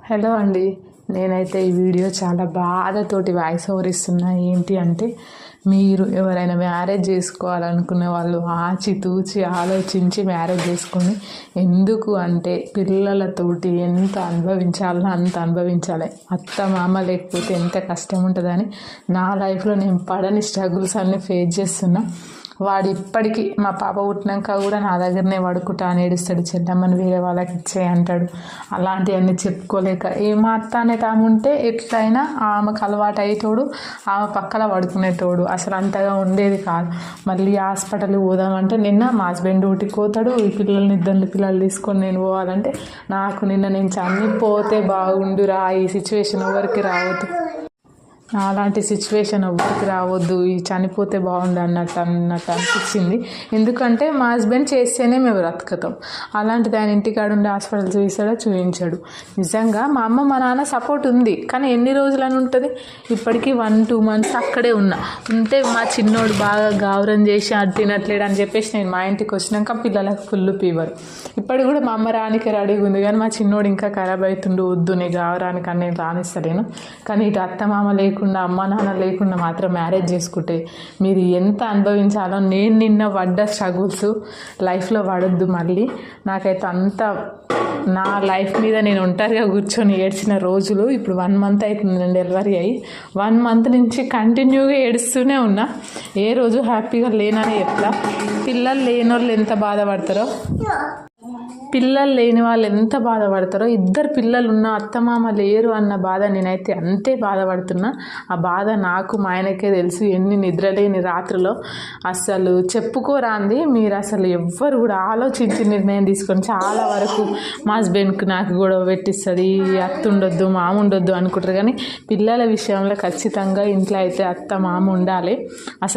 Hello అండి. నేనైతే ఈ వీడియో చాలా బాధతోటి వాయిస్ ఓవర్ ఇస్తున్నా. ఏంటి అంటే, మీరు ఎవరైనా మ్యారేజ్ చేసుకోవాలనుకునే వాళ్ళు ఆచితూచి ఆలోచించి మ్యారేజ్ చేసుకొని, ఎందుకు అంటే పిల్లలతోటి ఎంత అనుభవించాలో అంత అనుభవించాలి. అత్త మామ లేకపోతే ఎంత కష్టం ఉంటుందని నా లైఫ్లో నేను పడని స్ట్రగుల్స్ అన్నీ ఫేస్ చేస్తున్నా. వాడు ఇప్పటికీ మా పాప పుట్టినాక కూడా నా దగ్గరనే పడుకుంటా అని ఏడుస్తాడు. చెల్లమ్మని వేరే వాళ్ళకి ఇచ్చే అంటాడు. అలాంటివన్నీ చెప్పుకోలేక మా అత్త అనేట ఆమె ఉంటే ఎట్లయినా ఆమెకు అలవాటు అయ్యేటోడు, ఆమె పక్కన పడుకునేటోడు. అసలు అంతగా ఉండేది కాదు. మళ్ళీ హాస్పిటల్కి పోదామంటే నిన్న మా హస్బెండ్ డ్యూటీకి పోతాడు. ఈ ఇద్దరు పిల్లలు తీసుకొని నేను పోవాలంటే నేను చనిపోతే బాగుండురా, ఈ సిచ్యువేషన్ ఎవరికి రావద్దు, అలాంటి సిచ్యువేషన్ ఎవరికి రావద్దు, ఈ చనిపోతే బాగుండు అన్నట్టు అనిపించింది. ఎందుకంటే మా హస్బెండ్ చేస్తేనే మేము బ్రతుకుతాం. అలాంటిది ఆయన ఇంటికాడ ఉండి హాస్పిటల్ చూపించాడు. నిజంగా మా అమ్మ మా నాన్న సపోర్ట్ ఉంది, కానీ ఎన్ని రోజులని ఉంటుంది? ఇప్పటికీ 1-2 months అక్కడే ఉంటే మా చిన్నోడు బాగా గావరం చేసి అది తినట్లేడు అని చెప్పేసి నేను మా ఇంటికి వచ్చినాక పిల్లలకు ఫుల్ ఫీవర్. ఇప్పటికి కూడా మా అమ్మ రానికి రెడీగా ఉంది, కానీ మా చిన్నోడు ఇంకా ఖరాబ్ అవుతుండు. వద్దు నీ గావరానికి అని నేను రానిస్తలేను. కానీ ఇటు అత్తమామ లేకుండా అమ్మ నాన్న లేకుండా మాత్రం మ్యారేజ్ చేసుకుంటే మీరు ఎంత అనుభవించాలో, నేను నిన్న పడ్డ స్ట్రగుల్స్ లైఫ్లో పడొద్దు మళ్ళీ. నాకైతే అంత నా లైఫ్ మీద నేను ఒంటరిగా కూర్చొని ఏడ్చిన రోజులు ఇప్పుడు 1 month అవుతుంది నేను డెలివరీ అయ్యి. 1 month నుంచి కంటిన్యూగా ఏడుస్తూనే ఉన్నా. ఏ రోజు హ్యాపీగా లేనని చెప్తా. పిల్లలు లేని వాళ్ళు ఎంత బాధపడతారో, పిల్లలు లేని వాళ్ళు ఎంత బాధపడతారో, 2 పిల్లలు ఉన్న అత్తమామ లేరు అన్న బాధ నేనైతే అంతే బాధపడుతున్నా. ఆ బాధ నాకు మా ఆయనకే తెలుసు. ఎన్ని నిద్రలేని రాత్రులో అసలు చెప్పుకోరాంది. మీరు అసలు ఎవ్వరు కూడా ఆలోచించి నిర్ణయం తీసుకొని చాలా వరకు మా హస్బెండ్కి నాకు గొడవ పెట్టిస్తుంది, అత్త ఉండొద్దు మామ ఉండొద్దు అనుకుంటారు. కానీ పిల్లల విషయంలో ఖచ్చితంగా ఇంట్లో అయితే అత్త మామ ఉండాలి. అసలు